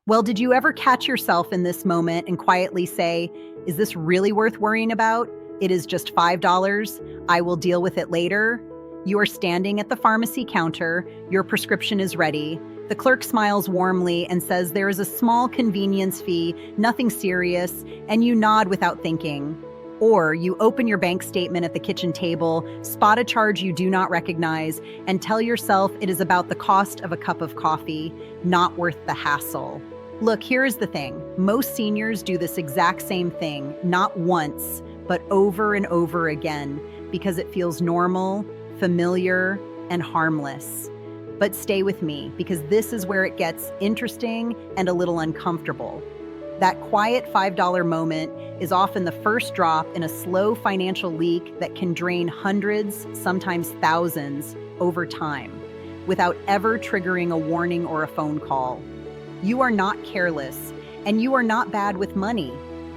Well, did you ever catch yourself in this moment and quietly say, is this really worth worrying about? It is just $5. I will deal with it later. You are standing at the pharmacy counter. Your prescription is ready. The clerk smiles warmly and says there is a small convenience fee, nothing serious, and you nod without thinking. Or you open your bank statement at the kitchen table, spot a charge you do not recognize, and tell yourself it is about the cost of a cup of coffee, not worth the hassle. Look, here's the thing. Most seniors do this exact same thing, not once, but over and over again, because it feels normal, familiar, and harmless. But stay with me, because this is where it gets interesting and a little uncomfortable. That quiet $5 moment is often the first drop in a slow financial leak that can drain hundreds, sometimes thousands, over time, without ever triggering a warning or a phone call. You are not careless, and you are not bad with money.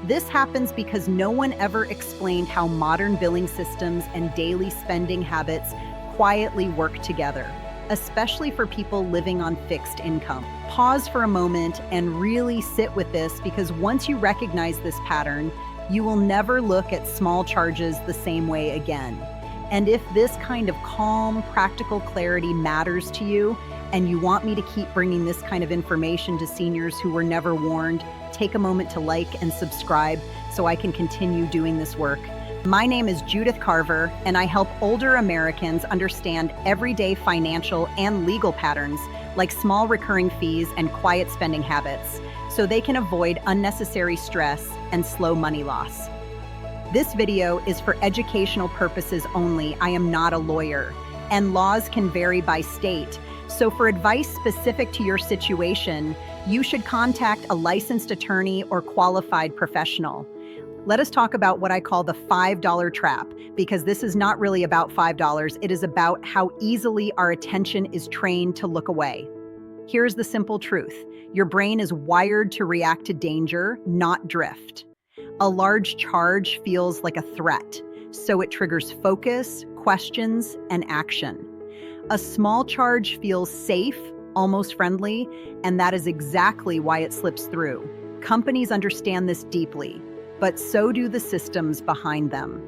This happens because no one ever explained how modern billing systems and daily spending habits quietly work together, especially for people living on fixed income. Pause for a moment and really sit with this, because once you recognize this pattern, you will never look at small charges the same way again. And if this kind of calm, practical clarity matters to you, and you want me to keep bringing this kind of information to seniors who were never warned, take a moment to like and subscribe so I can continue doing this work. My name is Judith Carver, and I help older Americans understand everyday financial and legal patterns like small recurring fees and quiet spending habits, so they can avoid unnecessary stress and slow money loss. This video is for educational purposes only. I am not a lawyer, and laws can vary by state. So for advice specific to your situation, you should contact a licensed attorney or qualified professional. Let us talk about what I call the $5 trap, because this is not really about $5. It is about how easily our attention is trained to look away. Here's the simple truth. Your brain is wired to react to danger, not drift. A large charge feels like a threat, so it triggers focus, questions, and action. A small charge feels safe, almost friendly, and that is exactly why it slips through. Companies understand this deeply, but so do the systems behind them.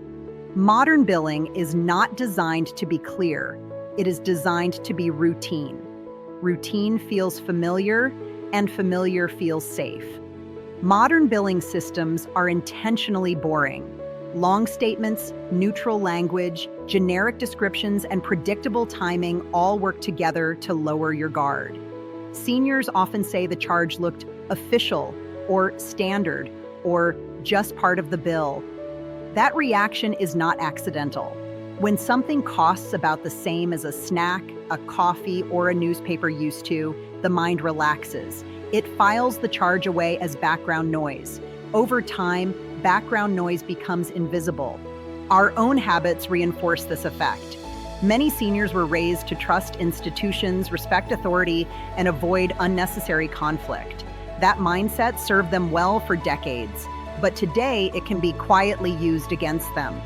Modern billing is not designed to be clear. It is designed to be routine. Routine feels familiar, and familiar feels safe. Modern billing systems are intentionally boring. Long statements, neutral language, generic descriptions, and predictable timing all work together to lower your guard. Seniors often say the charge looked official or standard or just part of the bill. That reaction is not accidental. When something costs about the same as a snack, a coffee, or a newspaper used to, the mind relaxes. It files the charge away as background noise. Over time, background noise becomes invisible. Our own habits reinforce this effect. Many seniors were raised to trust institutions, respect authority, and avoid unnecessary conflict. That mindset served them well for decades, but today it can be quietly used against them.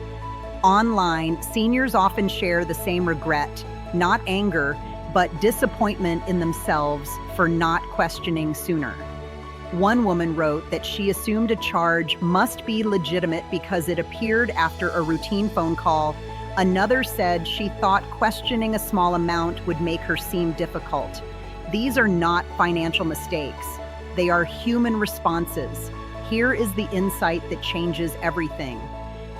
Online, seniors often share the same regret, not anger, but disappointment in themselves for not questioning sooner. One woman wrote that she assumed a charge must be legitimate because it appeared after a routine phone call. Another said she thought questioning a small amount would make her seem difficult. These are not financial mistakes. They are human responses. Here is the insight that changes everything.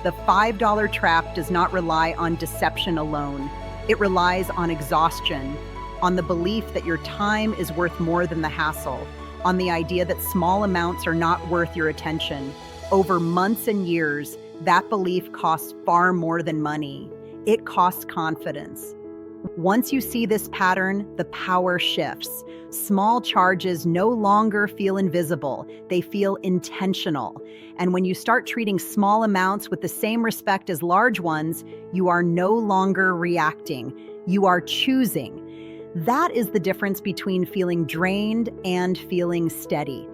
The $5 trap does not rely on deception alone. It relies on exhaustion, on the belief that your time is worth more than the hassle, on the idea that small amounts are not worth your attention. Over months and years, that belief costs far more than money. It costs confidence. Once you see this pattern, the power shifts. Small charges no longer feel invisible. They feel intentional. And when you start treating small amounts with the same respect as large ones, you are no longer reacting. You are choosing. That is the difference between feeling drained and feeling steady.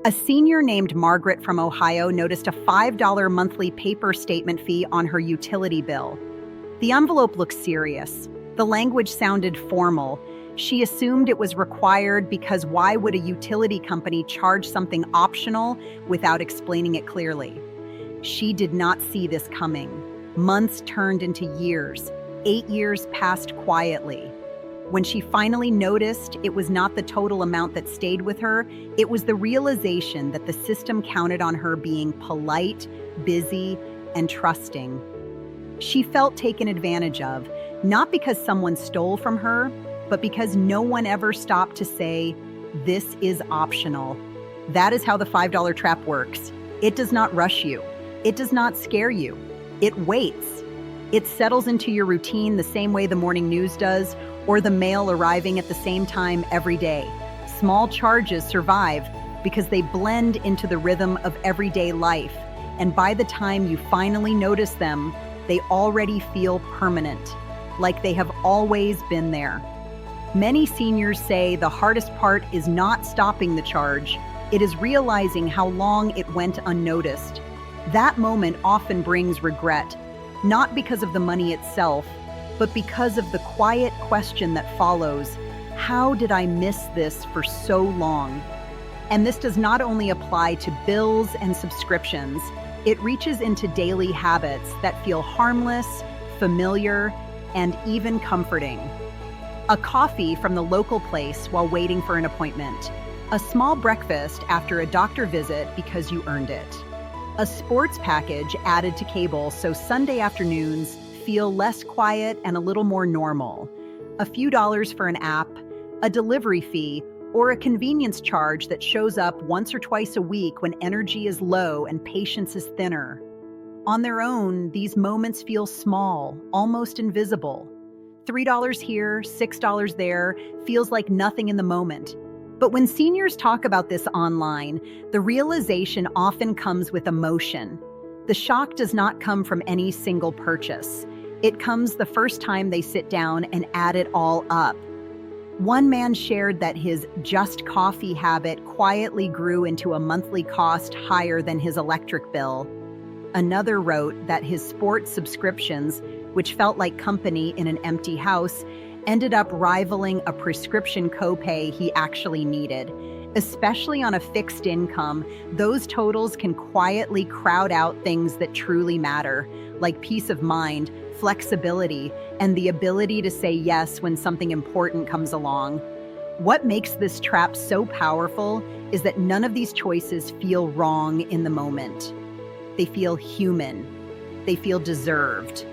A senior named Margaret from Ohio noticed a $5 monthly paper statement fee on her utility bill. The envelope looked serious. The language sounded formal, She assumed it was required because why would a utility company charge something optional without explaining it clearly? She did not see this coming. Months turned into years. 8 years passed quietly. When she finally noticed, it was not the total amount that stayed with her, it was the realization that the system counted on her being polite, busy, and trusting. She felt taken advantage of, not because someone stole from her, but because no one ever stopped to say, "This is optional." That is how the $5 trap works. It does not rush you. It does not scare you. It waits. It settles into your routine the same way the morning news does, or the mail arriving at the same time every day. Small charges survive because they blend into the rhythm of everyday life, and by the time you finally notice them, they already feel permanent, like they have always been there. Many seniors say the hardest part is not stopping the charge, it is realizing how long it went unnoticed. That moment often brings regret, not because of the money itself, but because of the quiet question that follows, how did I miss this for so long? And this does not only apply to bills and subscriptions, it reaches into daily habits that feel harmless, familiar, and even comforting. A coffee from the local place while waiting for an appointment. A small breakfast after a doctor visit because you earned it. A sports package added to cable so Sunday afternoons feel less quiet and a little more normal. A few dollars for an app, a delivery fee, or a convenience charge that shows up once or twice a week when energy is low and patience is thinner. On their own, these moments feel small, almost invisible. $3 here, $6 there, feels like nothing in the moment. But when seniors talk about this online, the realization often comes with emotion. The shock does not come from any single purchase. It comes the first time they sit down and add it all up. One man shared that his just coffee habit quietly grew into a monthly cost higher than his electric bill. Another wrote that his sports subscriptions, which felt like company in an empty house, ended up rivaling a prescription copay he actually needed. Especially on a fixed income, those totals can quietly crowd out things that truly matter, like peace of mind, flexibility, and the ability to say yes when something important comes along. What makes this trap so powerful is that none of these choices feel wrong in the moment. They feel human. They feel deserved.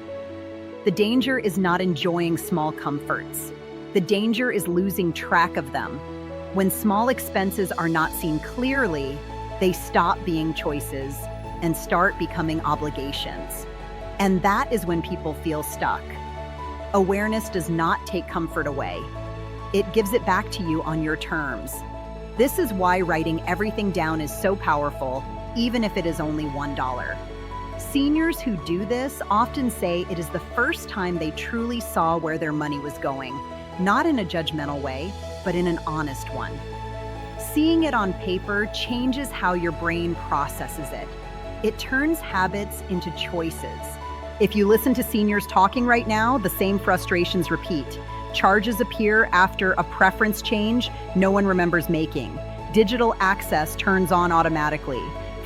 The danger is not enjoying small comforts. The danger is losing track of them. When small expenses are not seen clearly, they stop being choices and start becoming obligations. And that is when people feel stuck. Awareness does not take comfort away. It gives it back to you on your terms. This is why writing everything down is so powerful, even if it is only $1. Seniors who do this often say it is the first time they truly saw where their money was going, not in a judgmental way, but in an honest one. Seeing it on paper changes how your brain processes it. It turns habits into choices. If you listen to seniors talking right now, the same frustrations repeat. Charges appear after a preference change no one remembers making. Digital access turns on automatically.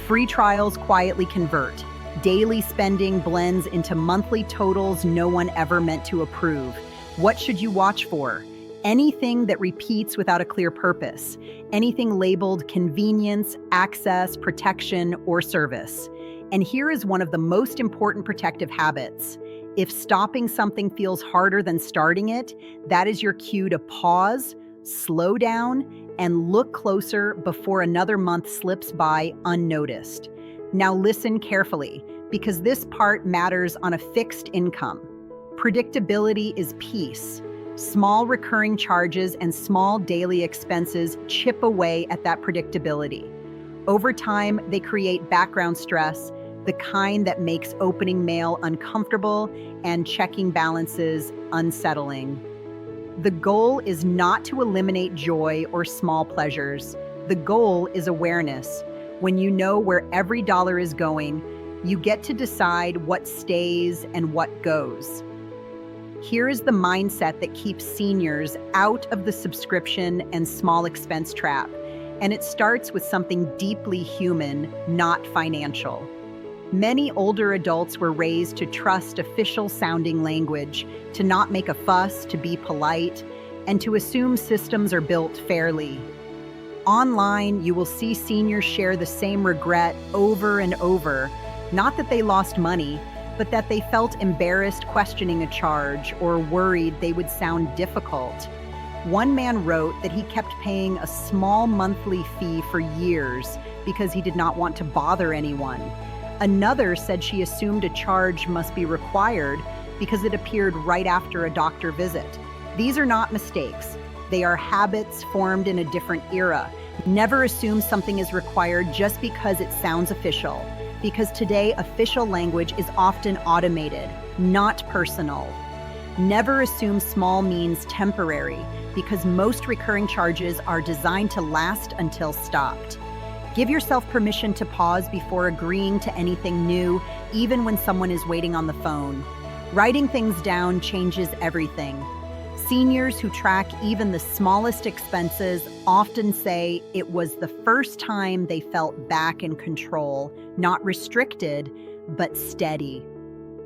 Free trials quietly convert. Daily spending blends into monthly totals no one ever meant to approve. What should you watch for? Anything that repeats without a clear purpose. Anything labeled convenience, access, protection, or service. And here is one of the most important protective habits. If stopping something feels harder than starting it, that is your cue to pause, slow down, and look closer before another month slips by unnoticed. Now listen carefully, because this part matters on a fixed income. Predictability is peace. Small recurring charges and small daily expenses chip away at that predictability. Over time, they create background stress, the kind that makes opening mail uncomfortable and checking balances unsettling. The goal is not to eliminate joy or small pleasures. The goal is awareness. When you know where every dollar is going, you get to decide what stays and what goes. Here is the mindset that keeps seniors out of the subscription and small expense trap. And it starts with something deeply human, not financial. Many older adults were raised to trust official-sounding language, to not make a fuss, to be polite, and to assume systems are built fairly. Online, you will see seniors share the same regret over and over, not that they lost money, but that they felt embarrassed questioning a charge or worried they would sound difficult. One man wrote that he kept paying a small monthly fee for years because he did not want to bother anyone. Another said she assumed a charge must be required because it appeared right after a doctor visit. These are not mistakes. They are habits formed in a different era. Never assume something is required just because it sounds official, because today official language is often automated, not personal. Never assume small means temporary, because most recurring charges are designed to last until stopped. Give yourself permission to pause before agreeing to anything new, even when someone is waiting on the phone. Writing things down changes everything. Seniors who track even the smallest expenses often say it was the first time they felt back in control, not restricted, but steady.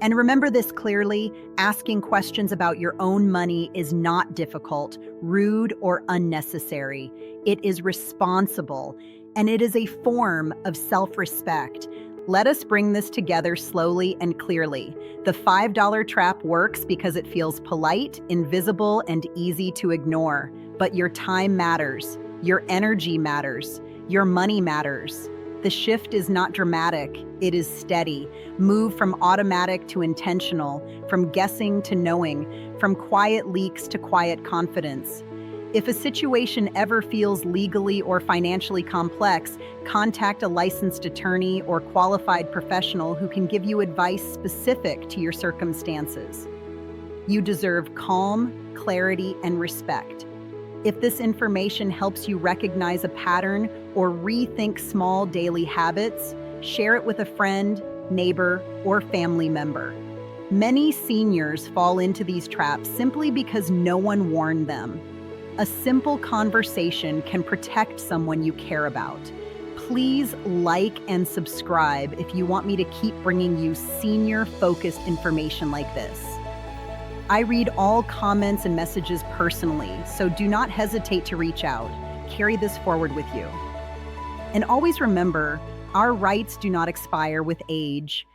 And remember this clearly, asking questions about your own money is not difficult, rude, or unnecessary. It is responsible, and it is a form of self-respect. Let us bring this together slowly and clearly. The $5 trap works because it feels polite, invisible, and easy to ignore. But your time matters. Your energy matters. Your money matters. The shift is not dramatic. It is steady. Move from automatic to intentional, from guessing to knowing, from quiet leaks to quiet confidence. If a situation ever feels legally or financially complex, contact a licensed attorney or qualified professional who can give you advice specific to your circumstances. You deserve calm, clarity, and respect. If this information helps you recognize a pattern or rethink small daily habits, share it with a friend, neighbor, or family member. Many seniors fall into these traps simply because no one warned them. A simple conversation can protect someone you care about. Please like and subscribe if you want me to keep bringing you senior-focused information like this. I read all comments and messages personally, so do not hesitate to reach out. Carry this forward with you. And always remember, our rights do not expire with age.